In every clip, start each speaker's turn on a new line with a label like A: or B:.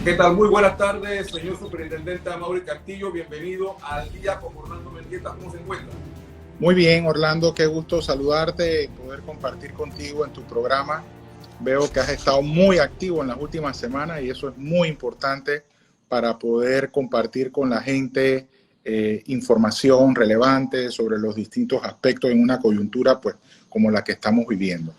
A: ¿Qué tal? Muy buenas tardes, señor Superintendente Amaury Castillo. Bienvenido al Día con Orlando Mendieta. ¿Cómo se encuentra?
B: Muy bien, Orlando, qué gusto saludarte y poder compartir contigo en tu programa. Veo que has estado muy activo en las últimas semanas y eso es muy importante para poder compartir con la gente información relevante sobre los distintos aspectos en una coyuntura pues, como la que estamos viviendo.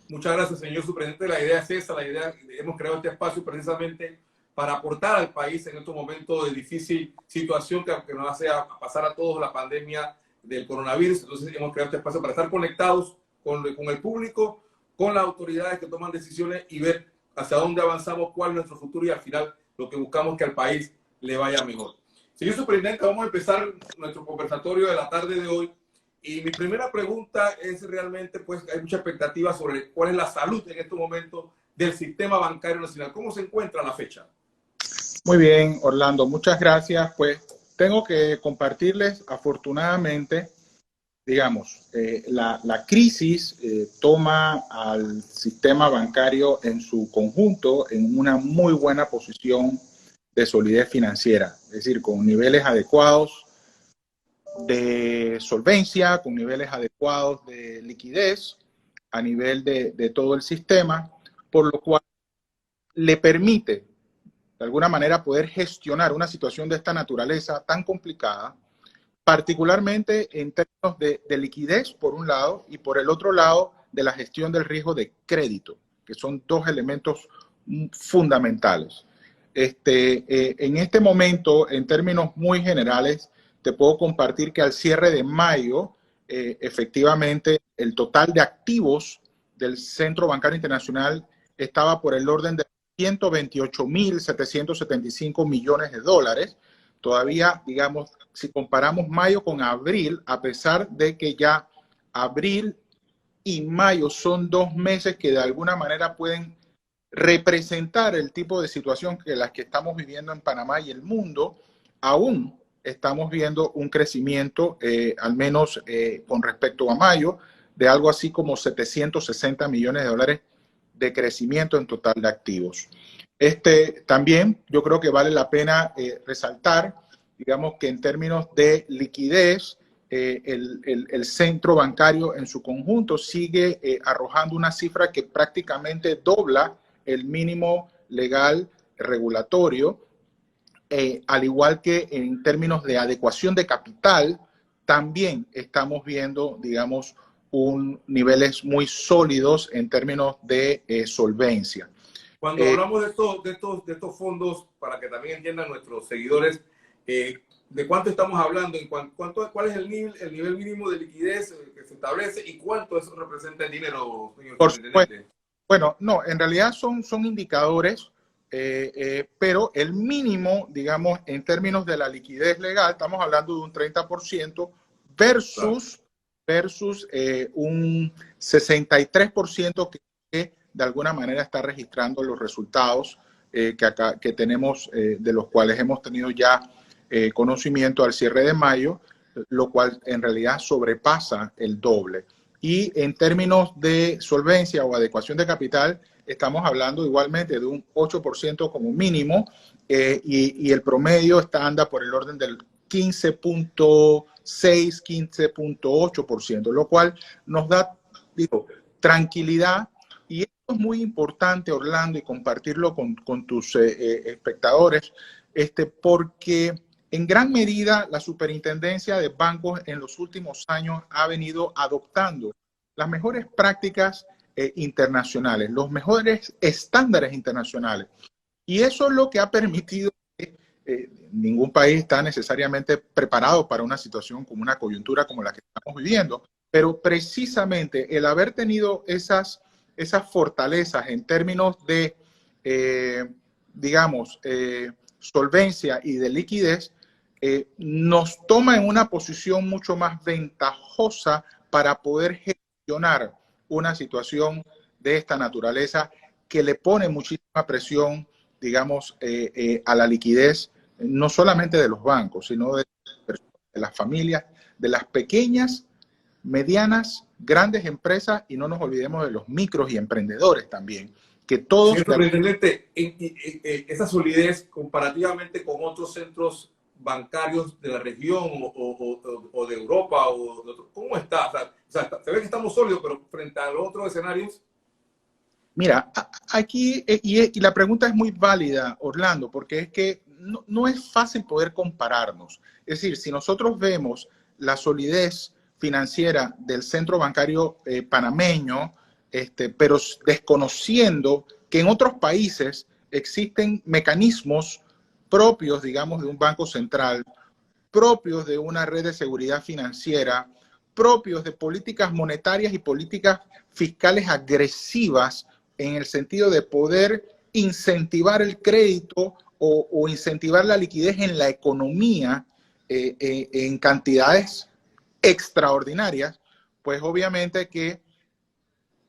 A: Muchas gracias, señor Superintendente. La idea es esa, hemos creado este espacio precisamente para aportar al país en estos momentos de difícil situación que nos hace pasar a todos la pandemia del coronavirus. Entonces hemos creado este espacio para estar conectados con el público, con las autoridades que toman decisiones y ver hacia dónde avanzamos, cuál es nuestro futuro y al final lo que buscamos que al país le vaya mejor. Señor Superintendente, vamos a empezar nuestro conversatorio de la tarde de hoy. Y mi primera pregunta es realmente, pues hay mucha expectativa sobre cuál es la salud en estos momentos del sistema bancario nacional. ¿Cómo se encuentra a la fecha?
B: Muy bien, Orlando, muchas gracias. Pues tengo que compartirles, afortunadamente, digamos, la crisis toma al sistema bancario en su conjunto en una muy buena posición de solidez financiera, es decir, con niveles adecuados de solvencia, con niveles adecuados de liquidez a nivel de todo el sistema, por lo cual le permite, de alguna manera, poder gestionar una situación de esta naturaleza tan complicada, particularmente en términos de liquidez, por un lado, y por el otro lado, de la gestión del riesgo de crédito, que son dos elementos fundamentales. En este momento, en términos muy generales, te puedo compartir que al cierre de mayo, efectivamente, el total de activos del Centro Bancario Internacional estaba por el orden de 128.775 millones de dólares. Todavía, digamos, si comparamos mayo con abril, a pesar de que ya abril y mayo son 2 meses que de alguna manera pueden representar el tipo de situación que las que estamos viviendo en Panamá y el mundo, aún estamos viendo un crecimiento, al menos con respecto a mayo, de algo así como 760 millones de dólares de crecimiento en total de activos. También yo creo que vale la pena resaltar, digamos que en términos de liquidez, el centro bancario en su conjunto sigue arrojando una cifra que prácticamente dobla el mínimo legal regulatorio, al igual que en términos de adecuación de capital, también estamos viendo, digamos, niveles muy sólidos en términos de solvencia.
A: Cuando hablamos de estos fondos, para que también entiendan nuestros seguidores, ¿de cuánto estamos hablando? ¿Cuál es el nivel mínimo de liquidez que se establece y cuánto eso representa el dinero, señor Superintendente?
B: Bueno, no, en realidad son indicadores, pero el mínimo, digamos, en términos de la liquidez legal, estamos hablando de un 30% versus un 63% que de alguna manera está registrando los resultados que tenemos, de los cuales hemos tenido ya conocimiento al cierre de mayo, lo cual en realidad sobrepasa el doble. Y en términos de solvencia o adecuación de capital, estamos hablando igualmente de un 8% como mínimo, y el promedio anda por el orden del 15.6, 15.8%, lo cual nos da, tranquilidad. Y esto es muy importante, Orlando, y compartirlo con tus espectadores, porque en gran medida la Superintendencia de Bancos en los últimos años ha venido adoptando las mejores prácticas internacionales, los mejores estándares internacionales. Y eso es lo que ha permitido que ningún país está necesariamente preparado para una situación como una coyuntura como la que estamos viviendo, pero precisamente el haber tenido esas fortalezas en términos de, solvencia y de liquidez, nos toma en una posición mucho más ventajosa para poder gestionar una situación de esta naturaleza que le pone muchísima presión, digamos, a la liquidez, no solamente de los bancos, sino de las familias, de las pequeñas, medianas, grandes empresas, y no nos olvidemos de los micros y emprendedores también, que todos...
A: Señor superintendente, esa solidez comparativamente con otros centros bancarios de la región o de Europa, ¿cómo está? O sea, se ve que estamos sólidos, pero frente a los otros escenarios.
B: Mira, aquí, y la pregunta es muy válida, Orlando, porque es que no es fácil poder compararnos. Es decir, si nosotros vemos la solidez financiera del centro bancario panameño, pero desconociendo que en otros países existen mecanismos propios, digamos, de un banco central, propios de una red de seguridad financiera, propios de políticas monetarias y políticas fiscales agresivas en el sentido de poder incentivar el crédito o incentivar la liquidez en la economía en cantidades extraordinarias, pues obviamente que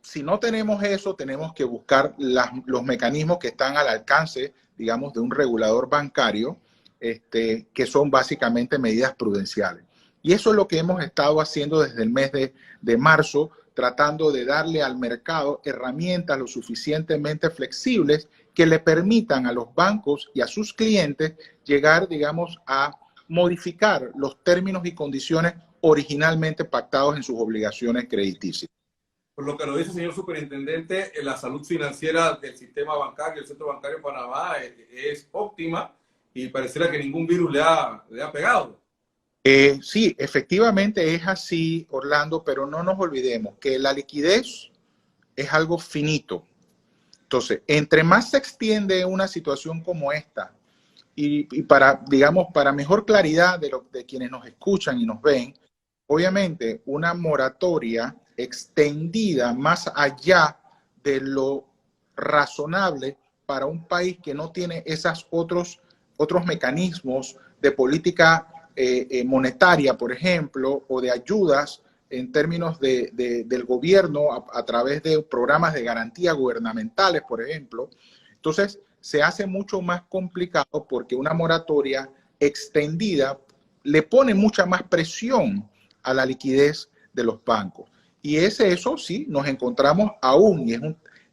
B: si no tenemos eso, tenemos que buscar los mecanismos que están al alcance, digamos, de un regulador bancario, que son básicamente medidas prudenciales. Y eso es lo que hemos estado haciendo desde el mes de marzo, tratando de darle al mercado herramientas lo suficientemente flexibles que le permitan a los bancos y a sus clientes llegar, digamos, a modificar los términos y condiciones originalmente pactados en sus obligaciones crediticias.
A: Por lo que lo dice el señor superintendente, la salud financiera del sistema bancario, el centro bancario de Panamá es óptima y pareciera que ningún virus le ha pegado.
B: Sí, efectivamente es así, Orlando, pero no nos olvidemos que la liquidez es algo finito. Entonces, entre más se extiende una situación como esta, y para, digamos, para mejor claridad de quienes nos escuchan y nos ven, obviamente una moratoria extendida más allá de lo razonable para un país que no tiene esos otros mecanismos de política monetaria, por ejemplo, o de ayudas en términos del gobierno a través de programas de garantía gubernamentales, por ejemplo. Entonces, se hace mucho más complicado porque una moratoria extendida le pone mucha más presión a la liquidez de los bancos. Y eso sí, nos encontramos aún, y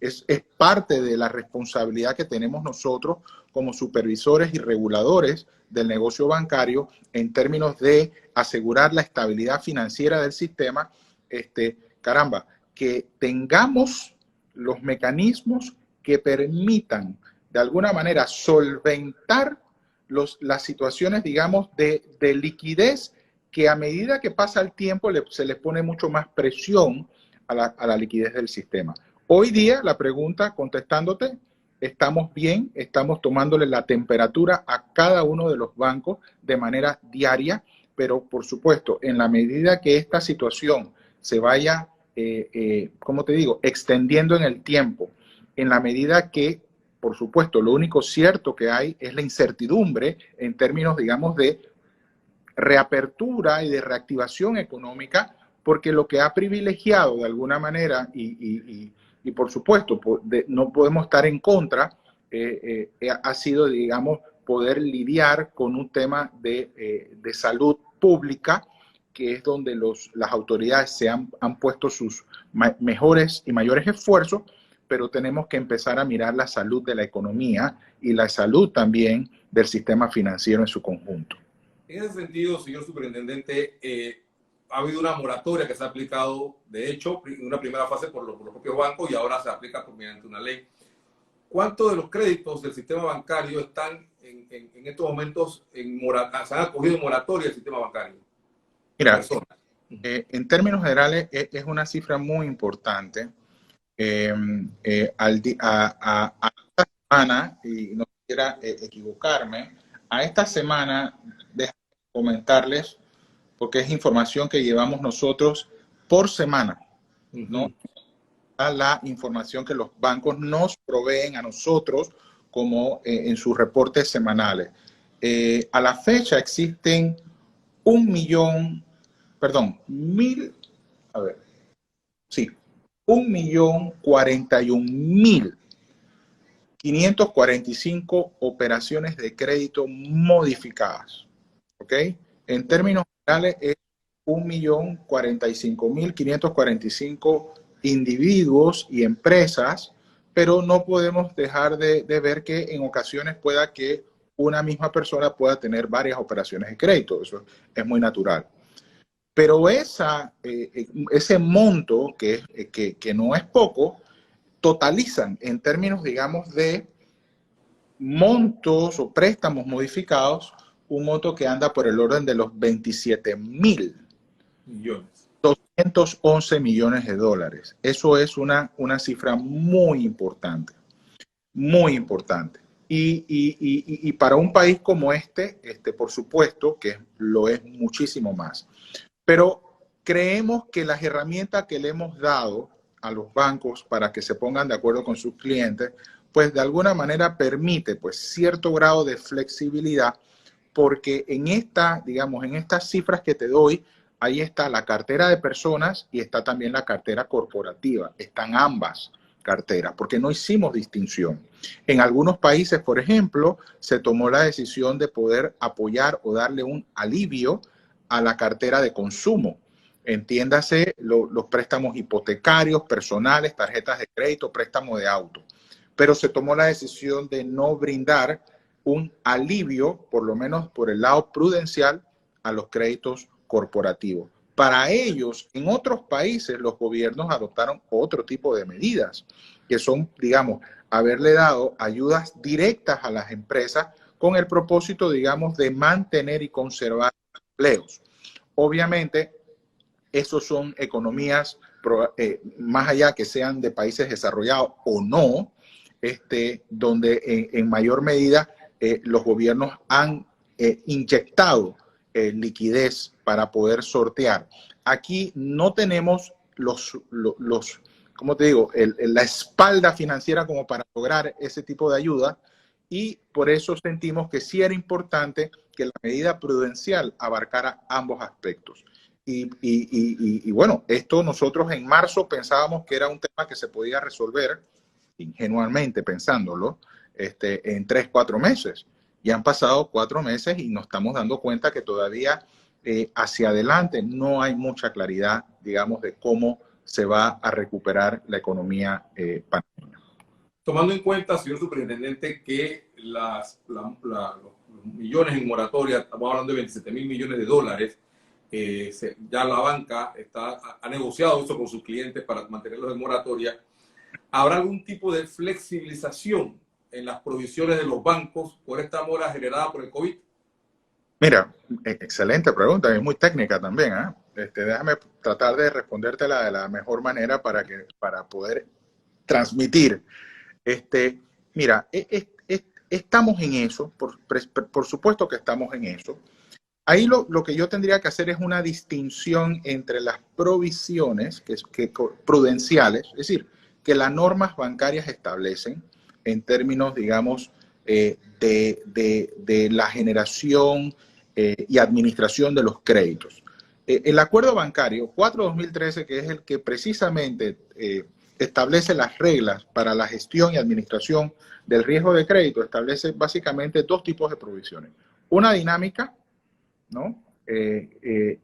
B: es parte de la responsabilidad que tenemos nosotros como supervisores y reguladores del negocio bancario en términos de asegurar la estabilidad financiera del sistema, caramba, que tengamos los mecanismos que permitan de alguna manera solventar las situaciones, digamos, de liquidez que a medida que pasa el tiempo se le pone mucho más presión a la liquidez del sistema. Hoy día, la pregunta, contestándote, estamos bien, estamos tomándole la temperatura a cada uno de los bancos de manera diaria, pero por supuesto, en la medida que esta situación se vaya, como te digo, extendiendo en el tiempo, en la medida que, por supuesto, lo único cierto que hay es la incertidumbre en términos, digamos, de reapertura y de reactivación económica, porque lo que ha privilegiado de alguna manera, y por supuesto no podemos estar en contra, ha sido, digamos, poder lidiar con un tema de salud pública, que es donde las autoridades han puesto sus mejores y mayores esfuerzos, pero tenemos que empezar a mirar la salud de la economía y la salud también del sistema financiero en su conjunto.
A: En ese sentido, señor superintendente, ha habido una moratoria que se ha aplicado, de hecho, en una primera fase por los propios bancos y ahora se aplica mediante una ley. ¿Cuántos de los créditos del sistema bancario están en estos momentos se han acogido en moratoria del sistema bancario?
B: Mira, en términos generales es una cifra muy importante. A esta semana, y no quisiera equivocarme, a esta semana, déjame comentarles, porque es información que llevamos nosotros por semana, ¿no? La información que los bancos nos proveen a nosotros como en sus reportes semanales. A la fecha existen 1.041.545 operaciones de crédito modificadas. ¿Ok? En términos generales es 1.045.545 individuos y empresas, pero no podemos dejar de ver que en ocasiones pueda que una misma persona pueda tener varias operaciones de crédito. Eso es muy natural. Pero ese monto, que no es poco, totalizan en términos, digamos, de montos o préstamos modificados, un monto que anda por el orden de los 27.211 millones de dólares. Eso es una cifra muy importante, muy importante. Y para un país como por supuesto que lo es muchísimo más. Pero creemos que las herramientas que le hemos dado a los bancos para que se pongan de acuerdo con sus clientes, pues de alguna manera permite pues cierto grado de flexibilidad, porque digamos, en estas cifras que te doy, ahí está la cartera de personas y está también la cartera corporativa. Están ambas carteras, porque no hicimos distinción. En algunos países, por ejemplo, se tomó la decisión de poder apoyar o darle un alivio a la cartera de consumo. Entiéndase los préstamos hipotecarios, personales, tarjetas de crédito, préstamo de auto. Pero se tomó la decisión de no brindar un alivio, por lo menos por el lado prudencial, a los créditos corporativos. Para ellos, en otros países, los gobiernos adoptaron otro tipo de medidas, que son, digamos, haberle dado ayudas directas a las empresas con el propósito, digamos, de mantener y conservar empleos. Obviamente, esos son economías, más allá que sean de países desarrollados o no, donde en mayor medida los gobiernos han inyectado liquidez para poder sortear. Aquí no tenemos ¿cómo te digo? La espalda financiera como para lograr ese tipo de ayuda, y por eso sentimos que sí era importante que la medida prudencial abarcara ambos aspectos. Y bueno, esto nosotros en marzo pensábamos que era un tema que se podía resolver, ingenuamente pensándolo, en 3-4 meses. Ya han pasado 4 meses y nos estamos dando cuenta que todavía hacia adelante no hay mucha claridad, digamos, de cómo se va a recuperar la economía panameña.
A: Tomando en cuenta, señor superintendente, que los millones en moratoria, estamos hablando de 27.000 millones de dólares, ya la banca ha negociado eso con sus clientes para mantenerlos en moratoria. ¿Habrá algún tipo de flexibilización en las provisiones de los bancos por esta mora generada por el COVID?
B: Mira, excelente pregunta, es muy técnica también. Déjame tratar de respondértela de la mejor manera para poder transmitir. Mira, estamos en eso, por supuesto que estamos en eso. Ahí lo que yo tendría que hacer es una distinción entre las provisiones prudenciales, es decir, que las normas bancarias establecen en términos, digamos, de la generación y administración de los créditos. El acuerdo bancario 4/2013, que es el que precisamente establece las reglas para la gestión y administración del riesgo de crédito, establece básicamente 2 tipos de provisiones. Una dinámica, ¿no?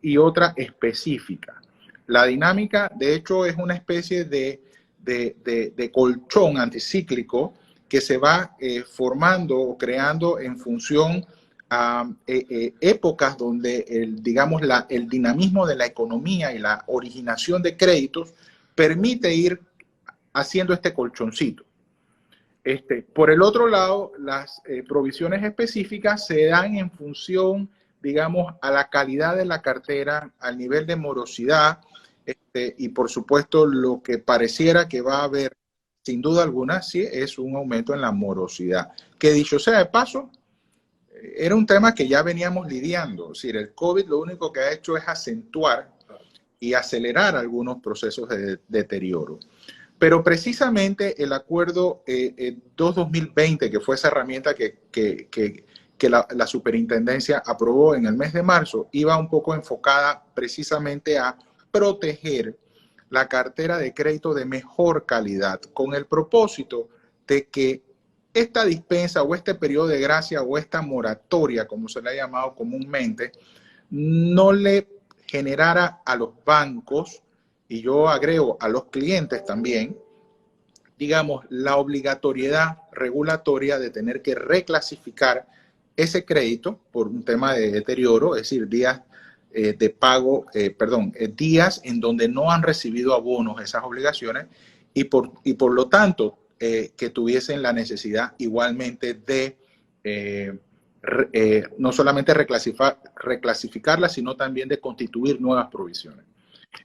B: Y otra específica. La dinámica, de hecho, es una especie de colchón anticíclico que se va formando o creando en función a épocas donde digamos, el dinamismo de la economía y la originación de créditos permite ir haciendo este colchoncito. Por el otro lado, las provisiones específicas se dan en función, digamos, a la calidad de la cartera, al nivel de morosidad, y por supuesto lo que pareciera que va a haber, sin duda alguna, sí es un aumento en la morosidad. Que dicho sea de paso, era un tema que ya veníamos lidiando. Es decir, el COVID lo único que ha hecho es acentuar y acelerar algunos procesos de deterioro. Pero precisamente el acuerdo 2/2020, que fue esa herramienta que la superintendencia aprobó en el mes de marzo, iba un poco enfocada precisamente a proteger la cartera de crédito de mejor calidad, con el propósito de que esta dispensa o este periodo de gracia o esta moratoria, como se le ha llamado comúnmente, no le generara a los bancos, y yo agrego a los clientes también, digamos, la obligatoriedad regulatoria de tener que reclasificar ese crédito por un tema de deterioro, es decir, días de pago, días en donde no han recibido abonos esas obligaciones y por lo tanto que tuviesen la necesidad igualmente de no solamente reclasificarlas, sino también de constituir nuevas provisiones.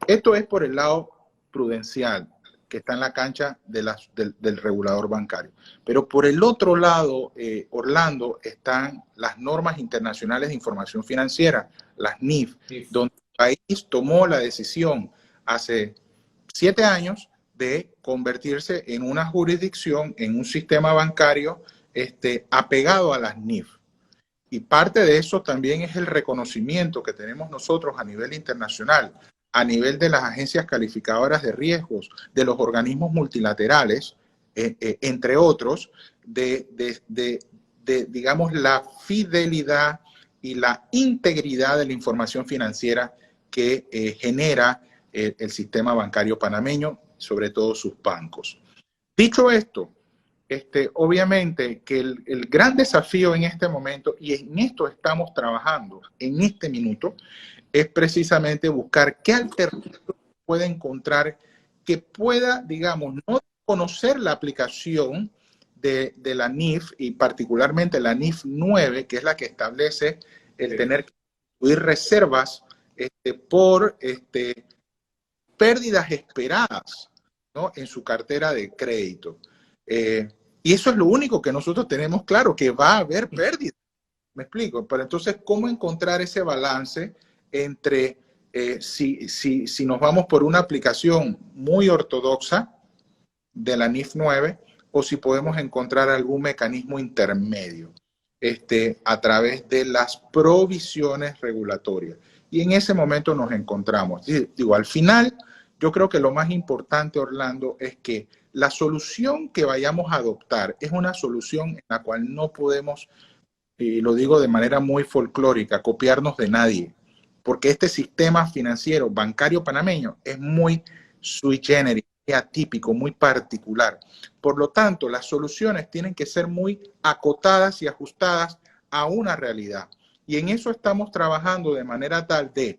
B: Esto es por el lado prudencial, que está en la cancha del regulador bancario. Pero por el otro lado, Orlando, están las normas internacionales de información financiera, las NIF, donde el país tomó la decisión hace 7 años de convertirse en una jurisdicción, en un sistema bancario apegado a las NIF. Y parte de eso también es el reconocimiento que tenemos nosotros a nivel internacional, a nivel de las agencias calificadoras de riesgos, de los organismos multilaterales, entre otros, digamos, la fidelidad y la integridad de la información financiera que genera el sistema bancario panameño, sobre todo sus bancos. Dicho esto, obviamente que el gran desafío en este momento, y en esto estamos trabajando en este minuto, es precisamente buscar qué alternativa puede encontrar que pueda, digamos, no conocer la aplicación de la NIF y particularmente la NIF 9, que es la que establece el tener que incluir reservas por pérdidas esperadas, ¿no?, en su cartera de crédito. Y eso es lo único que nosotros tenemos claro, que va a haber pérdidas. ¿Me explico? Pero entonces, ¿cómo encontrar ese balance entre si nos vamos por una aplicación muy ortodoxa de la NIF 9 o si podemos encontrar algún mecanismo intermedio a través de las provisiones regulatorias? Y en ese momento nos encontramos. Digo, al final, yo creo que lo más importante, Orlando, es que la solución que vayamos a adoptar es una solución en la cual no podemos, y lo digo de manera muy folclórica, copiarnos de nadie, porque este sistema financiero bancario panameño es muy sui generis, atípico, muy particular. Por lo tanto, las soluciones tienen que ser muy acotadas y ajustadas a una realidad. Y en eso estamos trabajando de manera tal de,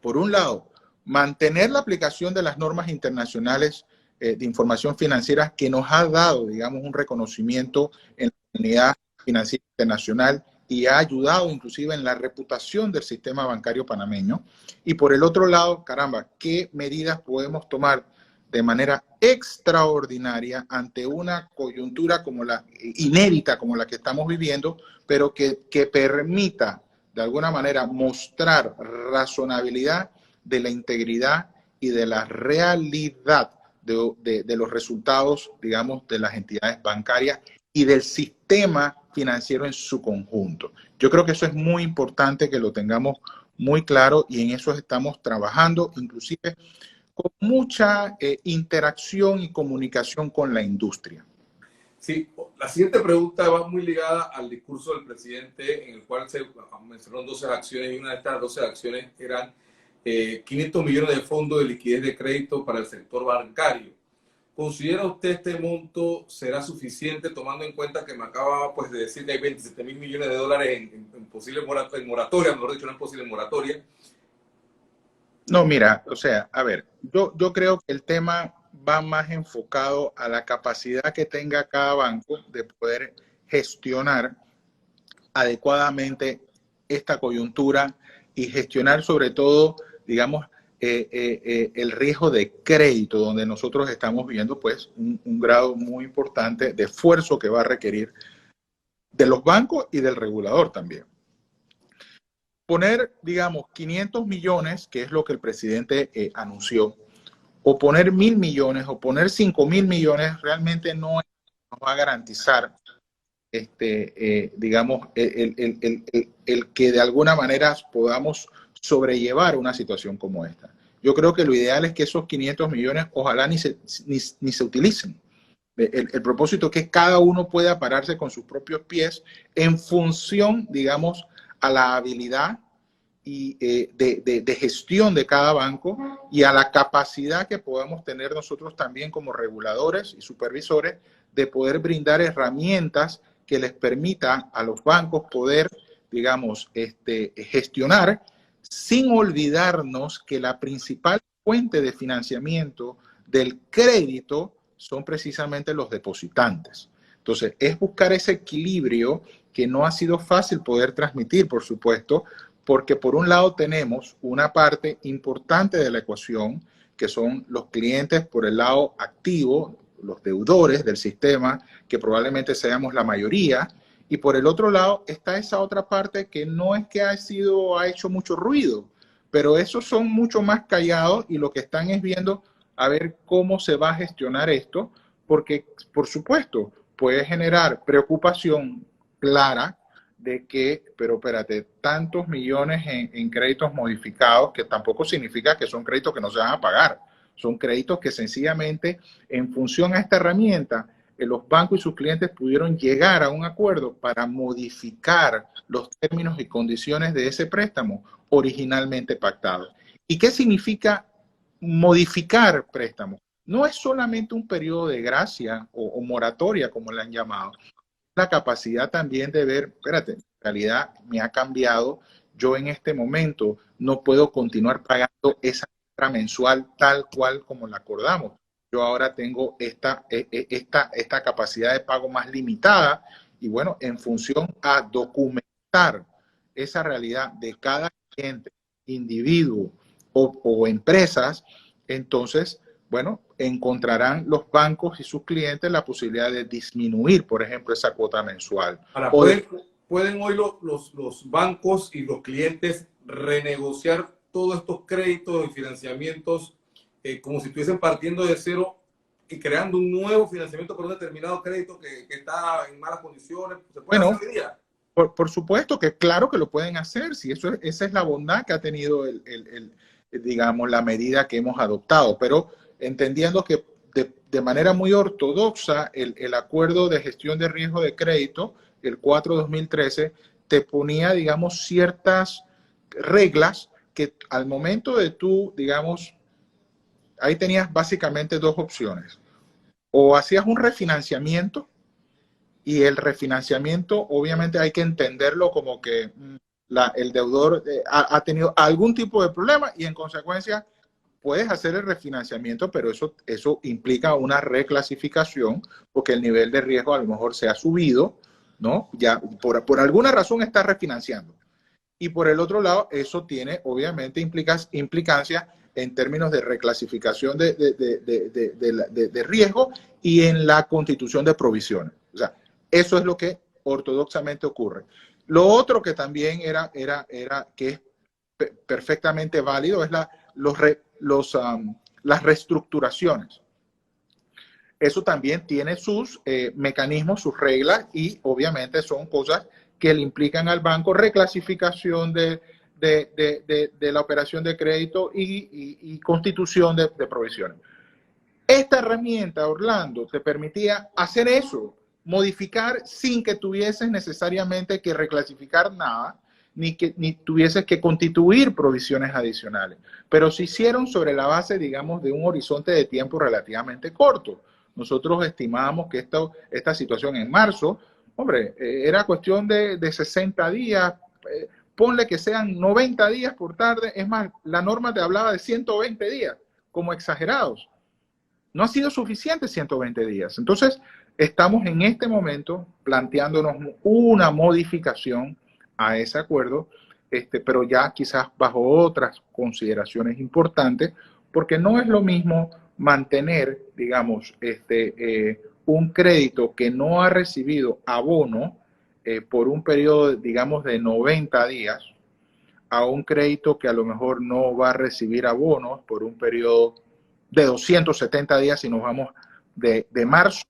B: por un lado, mantener la aplicación de las normas internacionales de información financiera que nos ha dado, digamos, un reconocimiento en la comunidad financiera internacional y ha ayudado inclusive en la reputación del sistema bancario panameño. Y por el otro lado, caramba, ¿qué medidas podemos tomar de manera extraordinaria ante una coyuntura como inédita como la que estamos viviendo, pero que permita de alguna manera mostrar razonabilidad de la integridad y de la realidad de los resultados, digamos, de las entidades bancarias y del sistema financiero en su conjunto? Yo creo que eso es muy importante que lo tengamos muy claro y en eso estamos trabajando, inclusive con mucha interacción y comunicación con la industria.
A: Sí, la siguiente pregunta va muy ligada al discurso del presidente, en el cual se mencionaron 12 acciones y una de estas 12 acciones eran 500 millones de fondos de liquidez de crédito para el sector bancario. ¿Considera usted este monto será suficiente, tomando en cuenta que me acaba pues, de decir que hay 27.000 millones de dólares en posible moratoria, mejor dicho, no en posible moratoria?
B: No, mira, o sea, a ver, yo creo que el tema va más enfocado a la capacidad que tenga cada banco de poder gestionar adecuadamente esta coyuntura y gestionar sobre todo, digamos, el riesgo de crédito, donde nosotros estamos viendo pues un grado muy importante de esfuerzo que va a requerir de los bancos y del regulador también. Poner, digamos, 500 millones, que es lo que el presidente anunció, o poner 1.000 millones, o poner 5.000 millones, realmente no nos va a garantizar, digamos, el que de alguna manera podamos sobrellevar una situación como esta. Yo creo que lo ideal es que esos 500 millones ojalá ni se utilicen. El propósito es que cada uno pueda pararse con sus propios pies en función, digamos, a la habilidad de gestión de cada banco y a la capacidad que podamos tener nosotros también como reguladores y supervisores de poder brindar herramientas que les permita a los bancos poder, digamos, gestionar, sin olvidarnos que la principal fuente de financiamiento del crédito son precisamente los depositantes. Entonces, es buscar ese equilibrio que no ha sido fácil poder transmitir, por supuesto, porque por un lado tenemos una parte importante de la ecuación, que son los clientes por el lado activo, los deudores del sistema, que probablemente seamos la mayoría, y por el otro lado está esa otra parte que no es que ha hecho mucho ruido, pero esos son mucho más callados y lo que están es viendo a ver cómo se va a gestionar esto, porque por supuesto puede generar preocupación clara de que, pero espérate, tantos millones en créditos modificados, que tampoco significa que son créditos que no se van a pagar. Son créditos que sencillamente, en función a esta herramienta, los bancos y sus clientes pudieron llegar a un acuerdo para modificar los términos y condiciones de ese préstamo originalmente pactado. ¿Y qué significa modificar préstamos? No es solamente un periodo de gracia o moratoria, como le han llamado. La capacidad también de ver, espérate, en realidad me ha cambiado, yo en este momento no puedo continuar pagando esa cifra mensual tal cual como la acordamos. Yo ahora tengo esta capacidad de pago más limitada y bueno, en función a documentar esa realidad de cada cliente, individuo o empresas, entonces bueno, encontrarán los bancos y sus clientes la posibilidad de disminuir, por ejemplo, esa cuota mensual.
A: Ahora, ¿pueden hoy los bancos y los clientes renegociar todos estos créditos y financiamientos como si estuviesen partiendo de cero y creando un nuevo financiamiento por un determinado crédito que está en malas condiciones? ¿Se puede hacer hoy día?
B: Por supuesto que claro que lo pueden hacer, si esa es la bondad que ha tenido digamos, la medida que hemos adoptado, pero entendiendo que de manera muy ortodoxa el acuerdo de gestión de riesgo de crédito, el 4/2013, te ponía, digamos, ciertas reglas que al momento de tú, digamos, ahí tenías básicamente dos opciones. O hacías un refinanciamiento, y el refinanciamiento obviamente hay que entenderlo como que el deudor ha tenido algún tipo de problema y en consecuencia puedes hacer el refinanciamiento, pero eso implica una reclasificación porque el nivel de riesgo a lo mejor se ha subido, ¿no? Ya por alguna razón está refinanciando. Y por el otro lado, eso tiene obviamente implicancia en términos de reclasificación de riesgo y en la constitución de provisiones. O sea, eso es lo que ortodoxamente ocurre. Lo otro que también que es perfectamente válido es las reestructuraciones. Eso también tiene sus mecanismos, sus reglas y obviamente son cosas que le implican al banco reclasificación de la operación de crédito y constitución de provisiones. Esta herramienta, Orlando, te permitía hacer eso, modificar sin que tuvieses necesariamente que reclasificar nada, ni tuvieses que constituir provisiones adicionales. Pero se hicieron sobre la base, digamos, de un horizonte de tiempo relativamente corto. Nosotros estimábamos que esta situación en marzo, hombre, era cuestión de 60 días, ponle que sean 90 días por tarde, es más, la norma te hablaba de 120 días, como exagerados. No ha sido suficiente 120 días. Entonces, estamos en este momento planteándonos una modificación a ese acuerdo, pero ya quizás bajo otras consideraciones importantes, porque no es lo mismo mantener, digamos, un crédito que no ha recibido abono por un periodo, digamos, de 90 días, a un crédito que a lo mejor no va a recibir abonos por un periodo de 270 días y nos vamos de marzo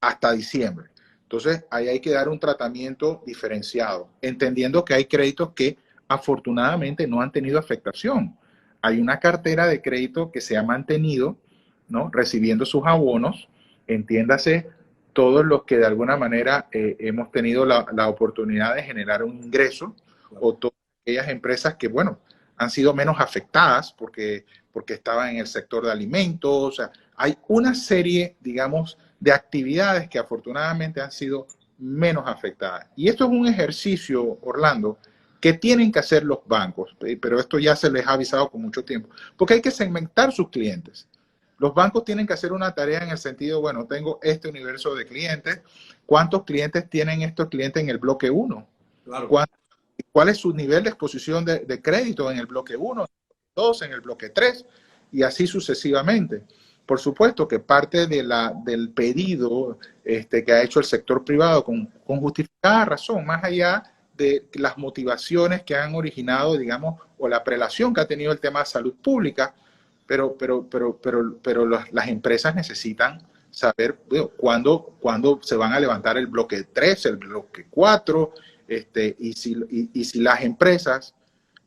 B: hasta diciembre. Entonces, ahí hay que dar un tratamiento diferenciado, entendiendo que hay créditos que afortunadamente no han tenido afectación. Hay una cartera de crédito que se ha mantenido, ¿no?, recibiendo sus abonos, entiéndase, todos los que de alguna manera hemos tenido la oportunidad de generar un ingreso, o todos aquellas empresas que, bueno, han sido menos afectadas porque estaban en el sector de alimentos. O sea, hay una serie, digamos, de actividades que afortunadamente han sido menos afectadas. Y esto es un ejercicio, Orlando, que tienen que hacer los bancos, pero esto ya se les ha avisado con mucho tiempo, porque hay que segmentar sus clientes. Los bancos tienen que hacer una tarea en el sentido, bueno, tengo este universo de clientes, ¿cuántos clientes tienen estos clientes en el bloque 1?
A: Claro.
B: ¿Cuál es su nivel de exposición de crédito en el bloque 1, en el bloque 2, en el bloque 3? Y así sucesivamente. Por supuesto que parte del pedido que ha hecho el sector privado con justificada razón, más allá de las motivaciones que han originado, digamos, o la prelación que ha tenido el tema de salud pública, pero las empresas necesitan saber, bueno, cuándo se van a levantar el bloque 3, el bloque 4, y si las empresas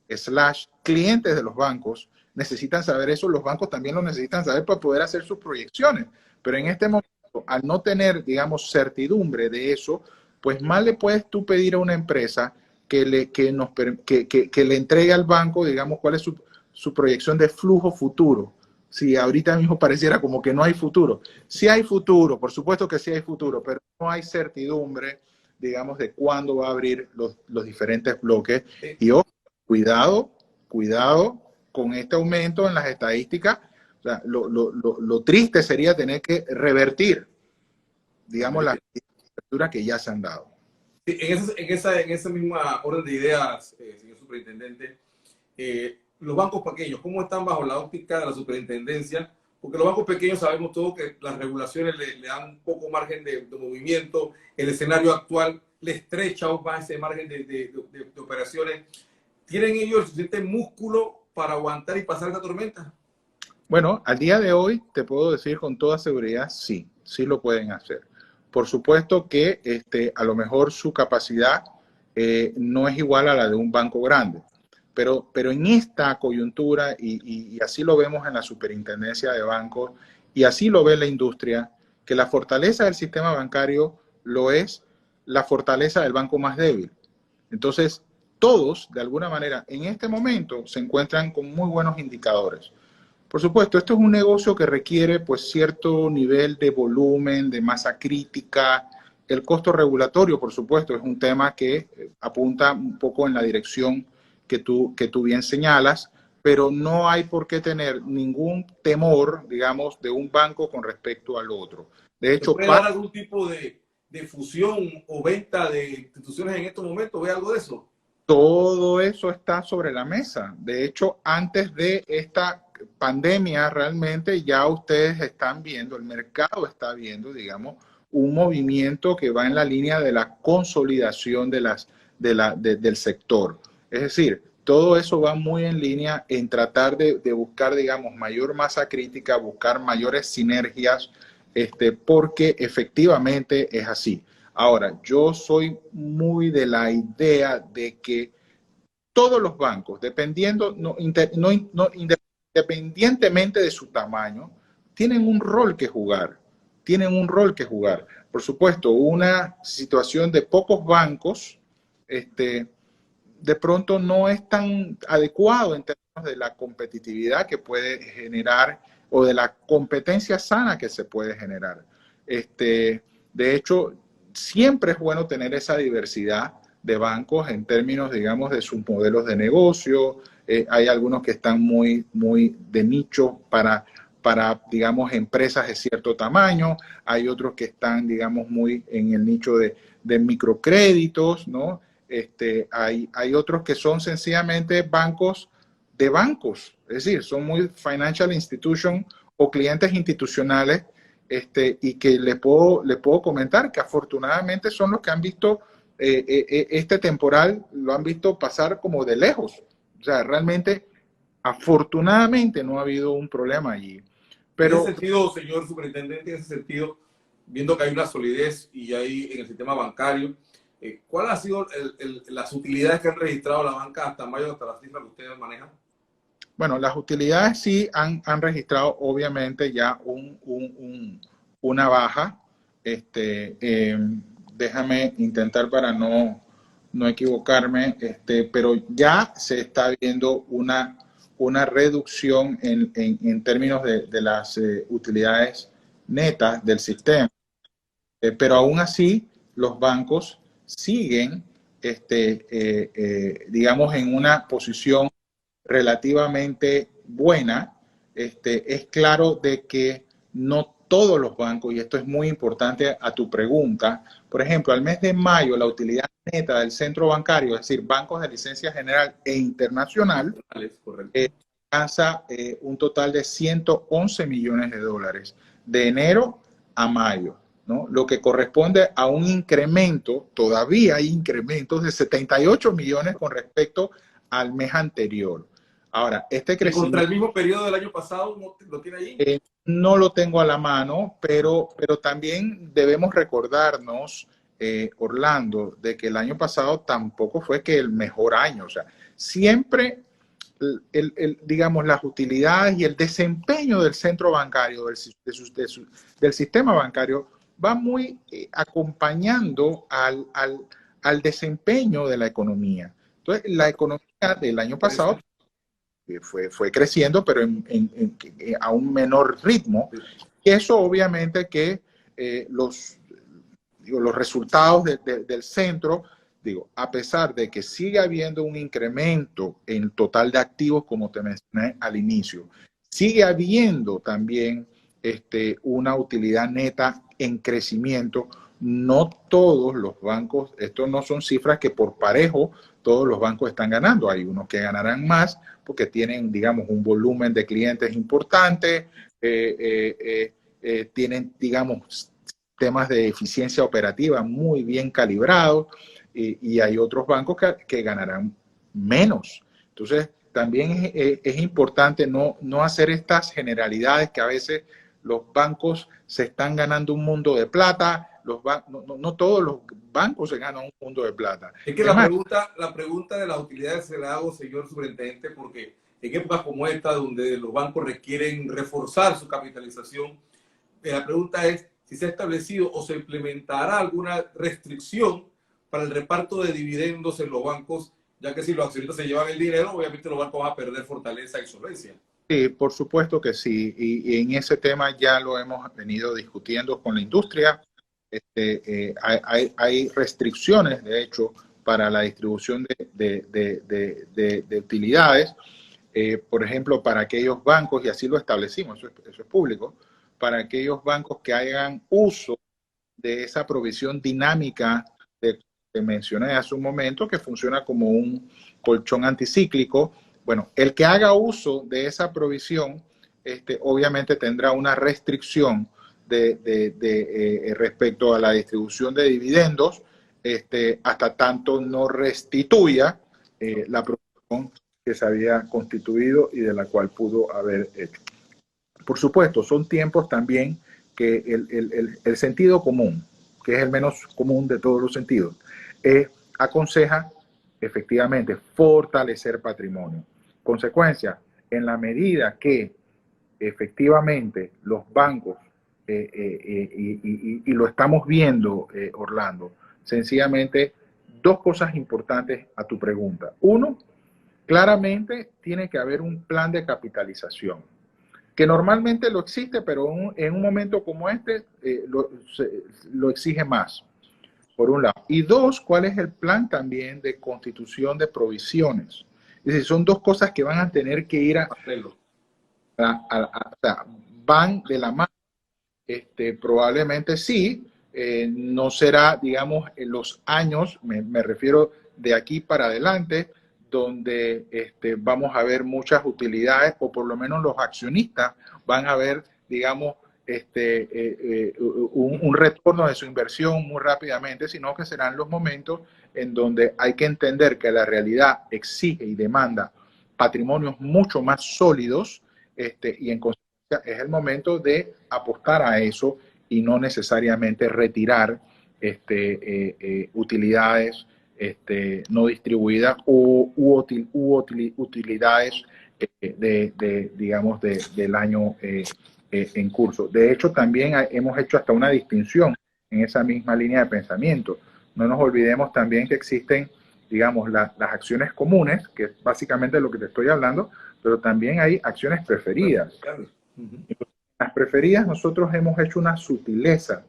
B: / clientes de los bancos necesitan saber eso, los bancos también lo necesitan saber para poder hacer sus proyecciones. Pero en este momento, al no tener, digamos, certidumbre de eso, pues más le puedes tú pedir a una empresa que le entregue al banco, digamos, cuál es su proyección de flujo futuro. Si ahorita mismo pareciera como que no hay futuro. Sí hay futuro, por supuesto que sí hay futuro, pero no hay certidumbre, digamos, de cuándo va a abrir los diferentes bloques. Y ojo, cuidado con este aumento en las estadísticas. O sea, lo triste sería tener que revertir, digamos, la apertura que ya se han dado.
A: Sí, en esa misma orden de ideas, señor superintendente, los bancos pequeños, ¿cómo están bajo la óptica de la superintendencia? Porque los bancos pequeños sabemos todos que las regulaciones le dan un poco margen de movimiento, el escenario actual le estrecha aún más ese margen de operaciones. ¿Tienen ellos el suficiente músculo para aguantar y pasar esta tormenta?
B: Bueno, al día de hoy te puedo decir con toda seguridad, sí lo pueden hacer. Por supuesto que a lo mejor su capacidad no es igual a la de un banco grande, pero en esta coyuntura, y así lo vemos en la superintendencia de bancos, y así lo ve la industria, que la fortaleza del sistema bancario lo es la fortaleza del banco más débil. Entonces, todos, de alguna manera, en este momento se encuentran con muy buenos indicadores. Por supuesto, esto es un negocio que requiere pues cierto nivel de volumen, de masa crítica. El costo regulatorio, por supuesto, es un tema que apunta un poco en la dirección que tú bien señalas, pero no hay por qué tener ningún temor, digamos, de un banco con respecto al otro. De hecho,
A: ¿puede dar algún tipo de fusión o venta de instituciones en estos momentos? ¿Ve algo de eso?
B: Todo eso está sobre la mesa. De hecho, antes de esta pandemia, realmente ya ustedes están viendo, el mercado está viendo, digamos, un movimiento que va en la línea de la consolidación del sector. Es decir, todo eso va muy en línea en tratar de buscar, digamos, mayor masa crítica, buscar mayores sinergias, porque efectivamente es así. Ahora, yo soy muy de la idea de que todos los bancos, independientemente de su tamaño, tienen un rol que jugar. Tienen un rol que jugar. Por supuesto, una situación de pocos bancos, de pronto no es tan adecuado en términos de la competitividad que puede generar o de la competencia sana que se puede generar. De hecho, siempre es bueno tener esa diversidad de bancos en términos, digamos, de sus modelos de negocio. Hay algunos que están muy de nicho para, digamos, empresas de cierto tamaño. Hay otros que están, digamos, muy en el nicho de microcréditos, ¿no? Hay otros que son sencillamente bancos de bancos, es decir, son muy financial institution o clientes institucionales, y que le puedo comentar que afortunadamente son los que han visto este temporal, lo han visto pasar como de lejos. O sea, realmente, afortunadamente no ha habido un problema allí. Pero,
A: en ese sentido, señor superintendente, en ese sentido, viendo que hay una solidez y hay en el sistema bancario, ¿cuál ha sido las utilidades que han registrado la banca hasta mayo, hasta la cifra que ustedes manejan?
B: Bueno, las utilidades sí han registrado obviamente ya una baja. Déjame intentar para no no equivocarme, pero ya se está viendo una reducción en términos de las utilidades netas del sistema. Pero aún así, los bancos siguen, digamos, en una posición relativamente buena. Es claro de que no todos los bancos, y esto es muy importante a tu pregunta, por ejemplo, al mes de mayo la utilidad neta del centro bancario, es decir, bancos de licencia general e internacional, alcanza un total de 111 millones de dólares de enero a mayo, ¿no? Lo que corresponde a un incremento, todavía hay incrementos de 78 millones con respecto al mes anterior. Ahora, este crecimiento...
A: ¿Contra el mismo periodo del año pasado lo tiene ahí?
B: No lo tengo a la mano, pero también debemos recordarnos, Orlando, de que el año pasado tampoco fue que el mejor año. O sea, siempre, digamos, las utilidades y el desempeño del centro bancario, del sistema bancario, va muy acompañando al desempeño de la economía. Entonces, la economía del año pasado fue creciendo, pero a un menor ritmo. Y eso obviamente que los resultados del centro, a pesar de que sigue habiendo un incremento en el total de activos, como te mencioné al inicio, sigue habiendo también una utilidad neta en crecimiento. No todos los bancos, esto no son cifras que por parejo todos los bancos están ganando. Hay unos que ganarán más porque tienen, digamos, un volumen de clientes importante, tienen, digamos, temas de eficiencia operativa muy bien calibrados, y hay otros bancos que ganarán menos. Entonces, también es importante no hacer estas generalidades que a veces los bancos se están ganando un mundo de plata. No todos los bancos se ganan un mundo de plata.
A: Es que la pregunta de las utilidades se la hago, señor superintendente, porque en épocas como esta, donde los bancos requieren reforzar su capitalización, la pregunta es si se ha establecido o se implementará alguna restricción para el reparto de dividendos en los bancos, ya que si los accionistas se llevan el dinero, obviamente los bancos van a perder fortaleza y solvencia.
B: Sí, por supuesto que sí, y en ese tema ya lo hemos venido discutiendo con la industria. Hay restricciones, de hecho, para la distribución de utilidades. Por ejemplo, para aquellos bancos, y así lo establecimos, eso es público, para aquellos bancos que hagan uso de esa provisión dinámica que mencioné hace un momento, que funciona como un colchón anticíclico. Bueno, el que haga uso de esa provisión, obviamente tendrá una restricción respecto a la distribución de dividendos, hasta tanto no restituya la provisión que se había constituido y de la cual pudo haber hecho. Por supuesto, son tiempos también que el sentido común, que es el menos común de todos los sentidos, aconseja efectivamente fortalecer patrimonio. Consecuencia, en la medida que efectivamente los bancos, y lo estamos viendo, Orlando, sencillamente dos cosas importantes a tu pregunta. Uno, claramente tiene que haber un plan de capitalización, que normalmente lo existe, pero en un momento como este lo exige más, por un lado. Y dos, ¿cuál es el plan también de constitución de provisiones? Es decir, son dos cosas que van a tener que ir van de la mano. Probablemente sí, no será, digamos, en los años, me refiero de aquí para adelante, donde vamos a ver muchas utilidades, o por lo menos los accionistas van a ver, digamos, un retorno de su inversión muy rápidamente, sino que serán los momentos en donde hay que entender que la realidad exige y demanda patrimonios mucho más sólidos, y en consecuencia es el momento de apostar a eso y no necesariamente retirar utilidades no distribuidas utilidades digamos, del año en curso. De hecho, también hemos hecho hasta una distinción en esa misma línea de pensamiento. No nos olvidemos también que existen digamos, las acciones comunes, que es básicamente lo que te estoy hablando, pero también hay acciones preferidas. Las preferidas nosotros hemos hecho una sutileza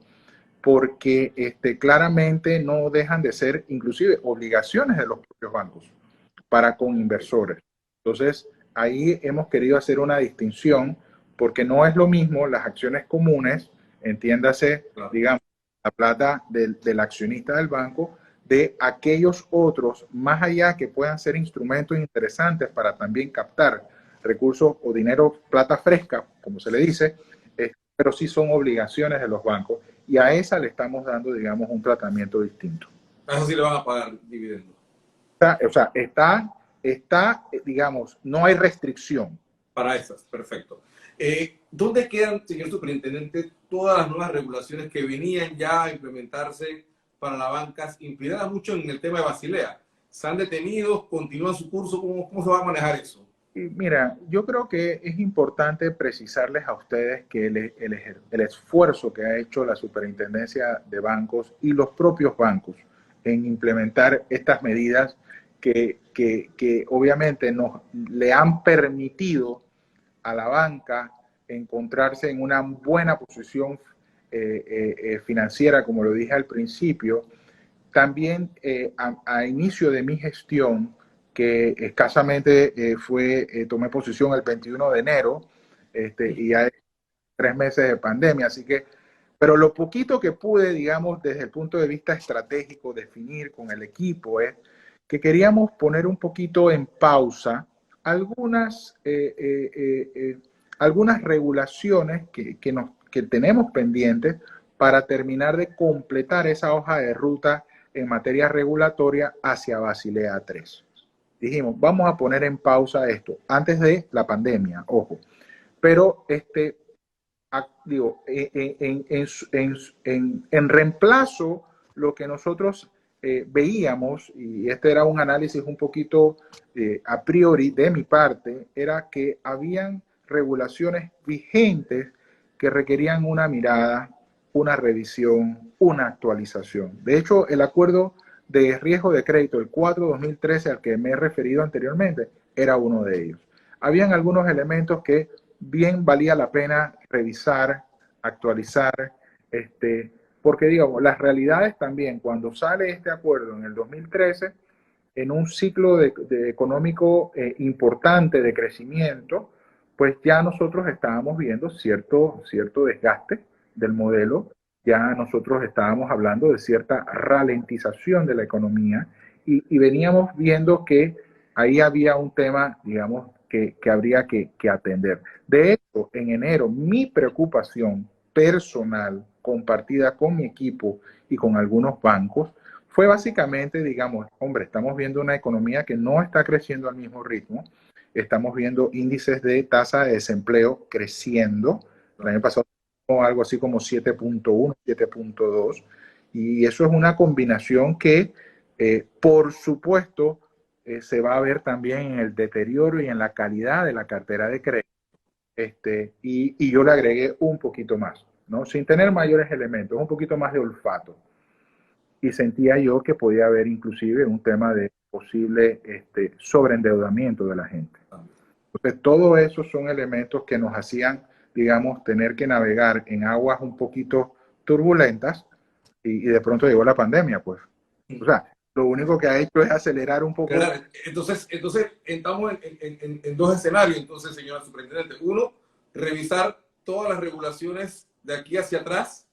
B: porque claramente no dejan de ser inclusive obligaciones de los propios bancos para con inversores. Entonces, ahí hemos querido hacer una distinción porque no es lo mismo las acciones comunes, entiéndase, digamos, la plata del accionista del banco, de aquellos otros, más allá que puedan ser instrumentos interesantes para también captar recursos o dinero, plata fresca, como se le dice, pero sí son obligaciones de los bancos y a esa le estamos dando, digamos, un tratamiento distinto.
A: A eso sí le van a pagar dividendos.
B: O sea, digamos, no hay restricción.
A: Para esas, perfecto. ¿Dónde quedan, señor superintendente, todas las nuevas regulaciones que venían ya a implementarse para las bancas, inspiradas mucho en el tema de Basilea? ¿Se han detenido? ¿Continúan su curso? ¿Cómo se va a manejar eso?
B: Y mira, yo creo que es importante precisarles a ustedes que el esfuerzo que ha hecho la Superintendencia de Bancos y los propios bancos en implementar estas medidas que obviamente le han permitido a la banca encontrarse en una buena posición financiera, como lo dije al principio. También a inicio de mi gestión, que escasamente tomé posición el 21 de enero, y hay 3 meses de pandemia, así que, pero lo poquito que pude, digamos, desde el punto de vista estratégico, definir con el equipo es que queríamos poner un poquito en pausa algunas regulaciones que tenemos pendientes para terminar de completar esa hoja de ruta en materia regulatoria hacia Basilea III. Dijimos, vamos a poner en pausa esto antes de la pandemia, ojo. Pero en reemplazo, lo que nosotros veíamos, y este era un análisis un poquito a priori de mi parte, era que habían regulaciones vigentes que requerían una mirada, una revisión, una actualización. De hecho, el acuerdo de riesgo de crédito, el 4-2013, al que me he referido anteriormente, era uno de ellos. Habían algunos elementos que bien valía la pena revisar, actualizar, porque digamos, las realidades también, cuando sale este acuerdo en el 2013, en un ciclo económico importante de crecimiento, pues ya nosotros estábamos viendo cierto desgaste del modelo, ya nosotros estábamos hablando de cierta ralentización de la economía y veníamos viendo que ahí había un tema, digamos, que habría que atender. De hecho, en enero, mi preocupación personal, compartida con mi equipo y con algunos bancos, fue básicamente, digamos, hombre, estamos viendo una economía que no está creciendo al mismo ritmo, estamos viendo índices de tasa de desempleo creciendo, el año pasado algo así como 7.1, 7.2, y eso es una combinación que, por supuesto, se va a ver también en el deterioro y en la calidad de la cartera de crédito. Y yo le agregué un poquito más, ¿no? Sin tener mayores elementos, un poquito más de olfato. Y sentía yo que podía haber inclusive un tema de posible sobreendeudamiento de la gente. Entonces, todo eso son elementos que nos hacían, digamos, tener que navegar en aguas un poquito turbulentas y de pronto llegó la pandemia, pues. O sea, lo único que ha hecho es acelerar un poco.
A: Claro. Entonces estamos en dos escenarios, entonces, señora superintendente. Uno, revisar todas las regulaciones de aquí hacia atrás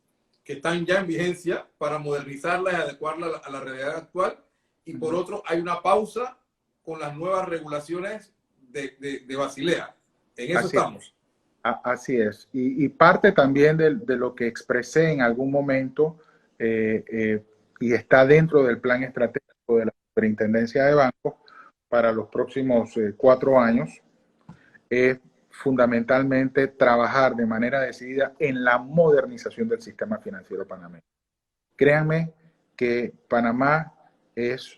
A: que están ya en vigencia para modernizarlas y adecuarlas a la realidad actual. Y por otro, hay una pausa con las nuevas regulaciones de Basilea. En eso
B: Así
A: estamos.
B: Así es. Y parte también de lo que expresé en algún momento y está dentro del plan estratégico de la Superintendencia de Bancos para los próximos 4 años, es fundamentalmente trabajar de manera decidida en la modernización del sistema financiero panameño. Créanme que Panamá es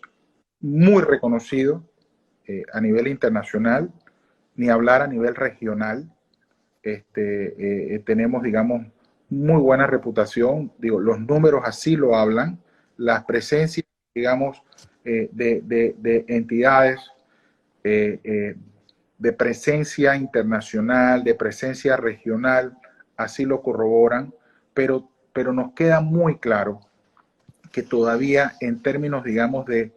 B: muy reconocido a nivel internacional, ni hablar a nivel regional. Tenemos, digamos, muy buena reputación, digo, los números así lo hablan, las presencias, digamos, de entidades de presencia internacional, de presencia regional, así lo corroboran, pero nos queda muy claro que todavía en términos, digamos, de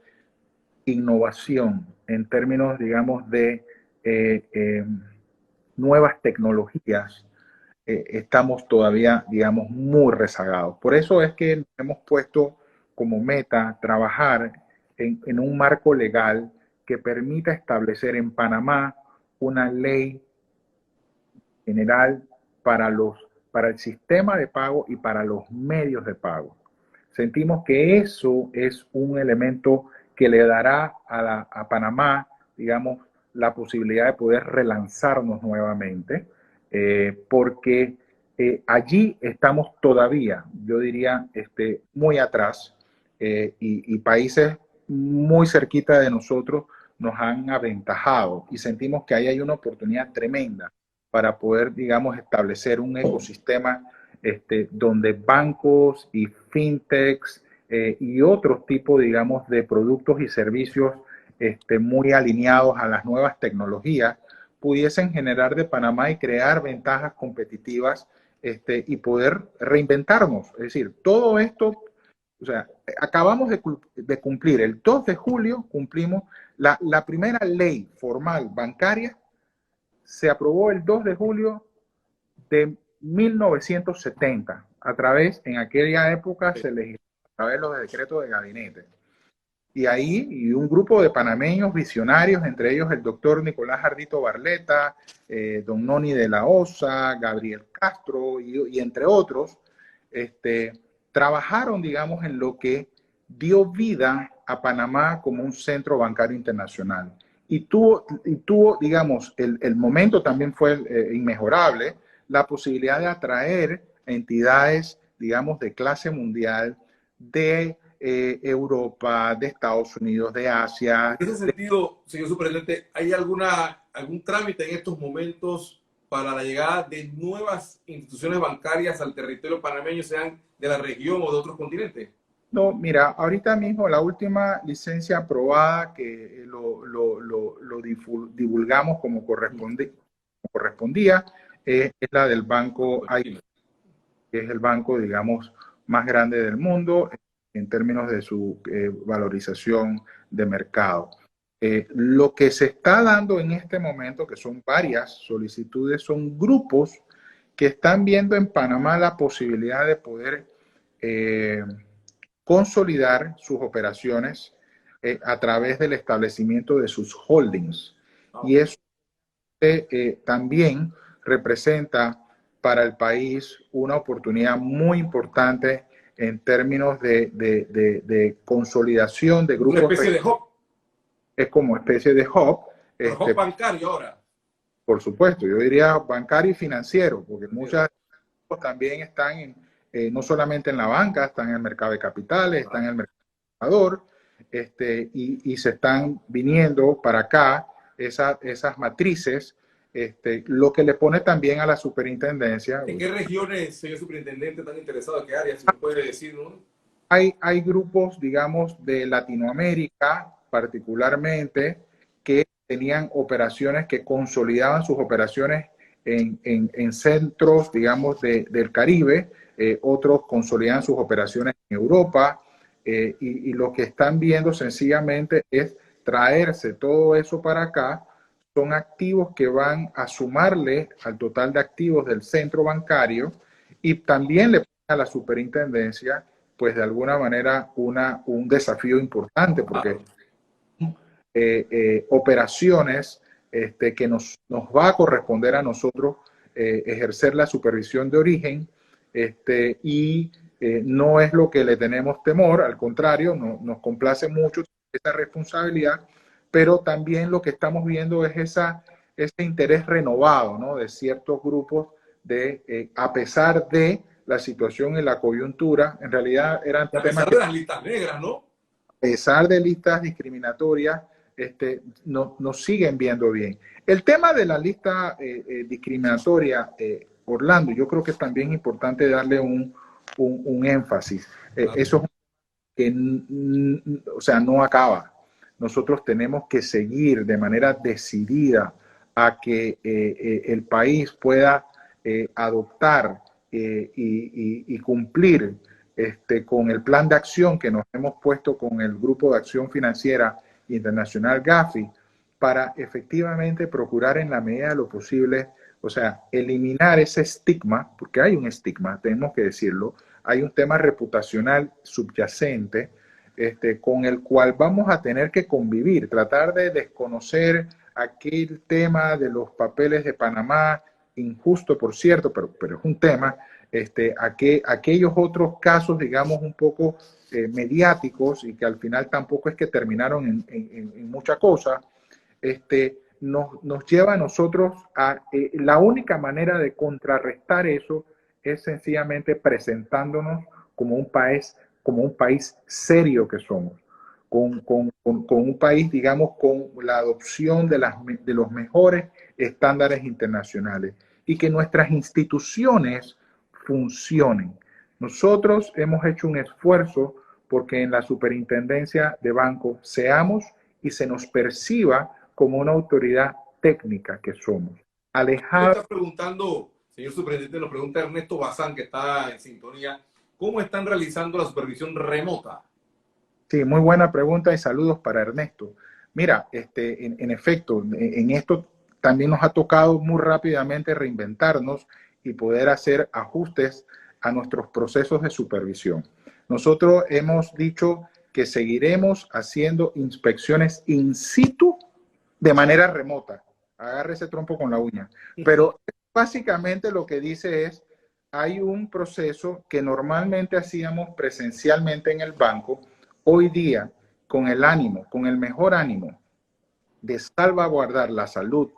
B: innovación, en términos, digamos, de nuevas tecnologías, estamos todavía, digamos, muy rezagados. Por eso es que nos hemos puesto como meta trabajar en un marco legal que permita establecer en Panamá una ley general para el sistema de pago y para los medios de pago. Sentimos que eso es un elemento que le dará a Panamá, digamos, la posibilidad de poder relanzarnos nuevamente, porque allí estamos todavía, yo diría, muy atrás, y países muy cerquita de nosotros nos han aventajado y sentimos que ahí hay una oportunidad tremenda para poder, digamos, establecer un ecosistema donde bancos y fintechs y otros tipos, digamos, de productos y servicios muy alineados a las nuevas tecnologías pudiesen generar de Panamá y crear ventajas competitivas y poder reinventarnos. Es decir, todo esto, o sea, acabamos de cumplir, el 2 de julio cumplimos la primera ley formal bancaria, se aprobó el 2 de julio de 1970, en aquella época se legisló a través de los decretos de gabinete. Y ahí, y un grupo de panameños visionarios, entre ellos el doctor Nicolás Jardito Barleta, don Noni de la Osa, Gabriel Castro, y entre otros, trabajaron, digamos, en lo que dio vida a Panamá como un centro bancario internacional. Y tuvo digamos, el momento también fue inmejorable, la posibilidad de atraer entidades, digamos, de clase mundial, de Europa, de Estados Unidos, de Asia.
A: En ese sentido, señor superintendente, ¿hay algún trámite en estos momentos para la llegada de nuevas instituciones bancarias al territorio panameño, sean de la región o de otros continentes?
B: No, mira, ahorita mismo la última licencia aprobada que lo divulgamos como correspondía es la del banco IB, que es el banco, digamos, más grande del mundo en términos de su valorización de mercado. Lo que se está dando en este momento, que son varias solicitudes, son grupos que están viendo en Panamá la posibilidad de poder consolidar sus operaciones a través del establecimiento de sus holdings. Y eso también representa para el país una oportunidad muy importante en términos de consolidación de grupos.
A: Una especie de hub.
B: Es como especie de hub.
A: Hub bancario ahora.
B: Por supuesto, yo diría bancario y financiero, porque muchas también están no solamente en la banca, están en el mercado de capitales, están en el mercado y se están viniendo para acá esas matrices, lo que le pone también a la superintendencia.
A: ¿En qué regiones, señor superintendente, están interesados? ¿Qué áreas? Si me puede decir, ¿no?
B: Hay grupos, digamos, de Latinoamérica, particularmente, que tenían operaciones, que consolidaban sus operaciones en centros, digamos, del Caribe, otros consolidan sus operaciones en Europa, y lo que están viendo sencillamente es traerse todo eso para acá. Son activos que van a sumarle al total de activos del centro bancario y también le ponen a la superintendencia, pues de alguna manera, un desafío importante, porque operaciones que nos va a corresponder a nosotros ejercer la supervisión de origen, y no es lo que le tenemos temor, al contrario, nos complace mucho esa responsabilidad, pero también lo que estamos viendo es ese interés renovado, ¿no?, de ciertos grupos a pesar de la situación y la coyuntura, en realidad eran
A: temas... A pesar de las listas negras, ¿no?
B: A pesar de listas discriminatorias, nos siguen viendo bien. El tema de la lista discriminatoria, Orlando, yo creo que es también importante darle un énfasis. Eso es que o sea, no acaba. Nosotros tenemos que seguir de manera decidida a que el país pueda adoptar y cumplir con el plan de acción que nos hemos puesto con el Grupo de Acción Financiera Internacional Gafi, para efectivamente procurar en la medida de lo posible, o sea, eliminar ese estigma, porque hay un estigma, tenemos que decirlo, hay un tema reputacional subyacente, con el cual vamos a tener que convivir, tratar de desconocer aquel tema de los papeles de Panamá, injusto por cierto, pero es un tema, aquellos otros casos, digamos, un poco mediáticos y que al final tampoco es que terminaron en mucha cosa, nos lleva a nosotros a la única manera de contrarrestar eso es sencillamente presentándonos como un país serio que somos, con un país, digamos, con la adopción de los mejores estándares internacionales y que nuestras instituciones funcionen. Nosotros hemos hecho un esfuerzo porque en la superintendencia de banco seamos y se nos perciba como una autoridad técnica que somos.
A: Me
B: Alejado.
A: está preguntando, señor superintendente, nos pregunta Ernesto Bazán, que está en sintonía, ¿cómo están realizando la supervisión remota?
B: Sí, muy buena pregunta y saludos para Ernesto. Mira, en efecto, en esto también nos ha tocado muy rápidamente reinventarnos y poder hacer ajustes a nuestros procesos de supervisión. Nosotros hemos dicho que seguiremos haciendo inspecciones in situ de manera remota. Agarre ese trompo con la uña. Pero básicamente lo que dice es, hay un proceso que normalmente hacíamos presencialmente en el banco, hoy día con el ánimo, con el mejor ánimo de salvaguardar la salud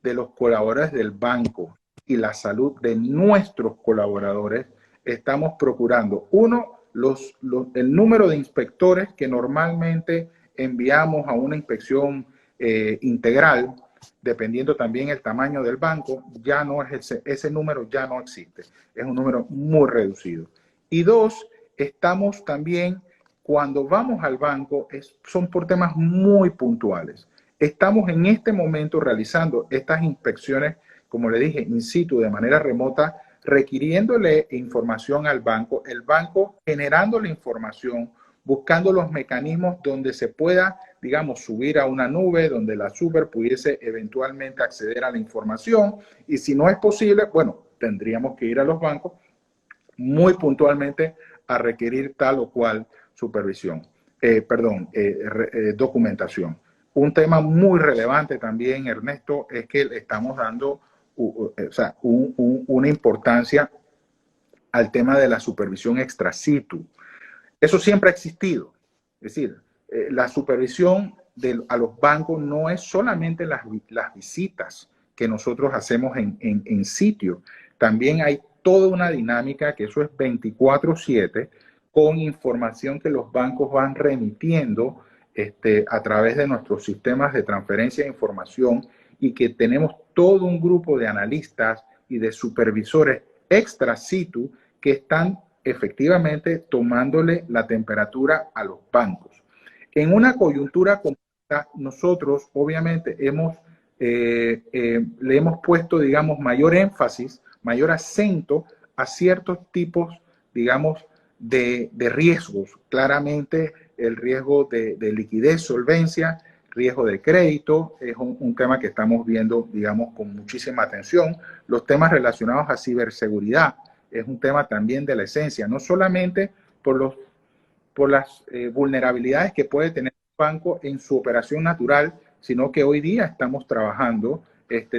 B: de los colaboradores del banco y la salud de nuestros colaboradores, estamos procurando, uno, el número de inspectores que normalmente enviamos a una inspección integral, dependiendo también el tamaño del banco, ya no es ese número ya no existe, es un número muy reducido. Y dos, estamos también, cuando vamos al banco, son por temas muy puntuales. Estamos en este momento realizando estas inspecciones, como le dije, in situ, de manera remota, requiriéndole información al banco, el banco generando la información, buscando los mecanismos donde se pueda, digamos, subir a una nube, donde la super pudiese eventualmente acceder a la información. Y si no es posible, bueno, tendríamos que ir a los bancos muy puntualmente a requerir tal o cual supervisión, documentación. Un tema muy relevante también, Ernesto, es que le estamos dando una importancia al tema de la supervisión extra situ. Eso siempre ha existido. Es decir, la supervisión a los bancos no es solamente las visitas que nosotros hacemos en sitio. También hay toda una dinámica que eso es 24/7 con información que los bancos van remitiendo a través de nuestros sistemas de transferencia de información y que tenemos todo un grupo de analistas y de supervisores extra situ que están efectivamente tomándole la temperatura a los bancos. En una coyuntura como esta, nosotros obviamente le hemos puesto, digamos, mayor énfasis, mayor acento a ciertos tipos, digamos, de riesgos. Claramente el riesgo de liquidez, solvencia, riesgo de crédito, es un tema que estamos viendo, digamos, con muchísima atención. Los temas relacionados a ciberseguridad es un tema también de la esencia, no solamente por las vulnerabilidades que puede tener el banco en su operación natural, sino que hoy día estamos trabajando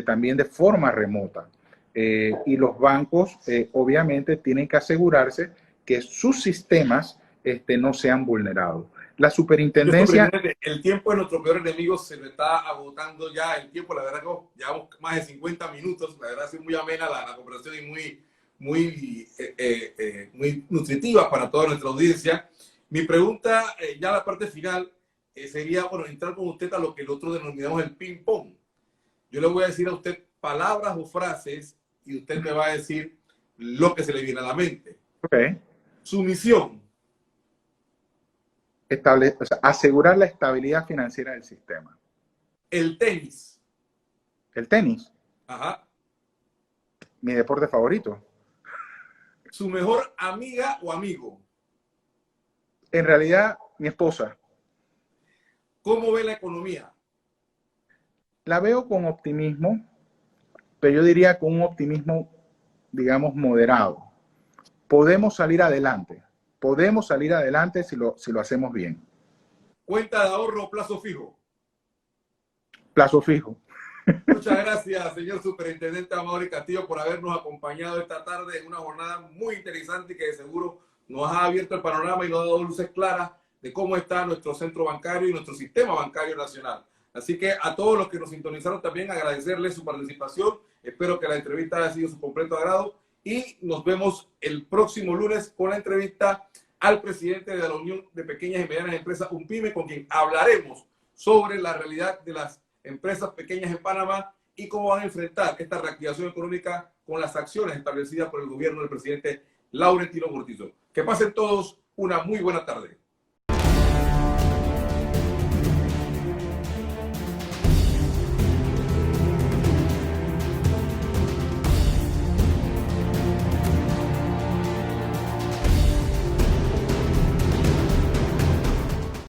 B: también de forma remota. Y los bancos obviamente tienen que asegurarse que sus sistemas no sean vulnerados. La superintendencia...
A: El tiempo es nuestro peor enemigo, se nos está agotando ya el tiempo, la verdad que llevamos más de 50 minutos, la verdad ha sido muy amena la conversación y muy nutritiva para toda nuestra audiencia. Mi pregunta, ya la parte final, sería, bueno, entrar con usted a lo que nosotros denominamos el ping-pong. Yo le voy a decir a usted palabras o frases y usted me va a decir lo que se le viene a la mente.
B: Okay.
A: Sumisión.
B: O sea, asegurar la estabilidad financiera del sistema.
A: El tenis.
B: El tenis,
A: Ajá.
B: mi deporte favorito.
A: Su mejor amiga o amigo.
B: En realidad, mi esposa.
A: ¿Cómo ve la economía?
B: La veo con optimismo, pero yo diría con un optimismo, digamos, moderado. Podemos salir adelante. Podemos salir adelante si lo hacemos bien.
A: ¿Cuenta de ahorro o plazo fijo?
B: Plazo fijo.
A: Muchas gracias, señor Superintendente Amaury Castillo, por habernos acompañado esta tarde en una jornada muy interesante que de seguro nos ha abierto el panorama y nos ha dado luces claras de cómo está nuestro centro bancario y nuestro sistema bancario nacional. Así que a todos los que nos sintonizaron también agradecerles su participación. Espero que la entrevista haya sido de su completo agrado y nos vemos el próximo lunes con la entrevista al presidente de la Unión de Pequeñas y Medianas Empresas, UNPYME, con quien hablaremos sobre la realidad de las empresas pequeñas en Panamá y cómo van a enfrentar esta reactivación económica con las acciones establecidas por el gobierno del presidente Laurentino Cortizo. Que pasen todos una muy buena tarde.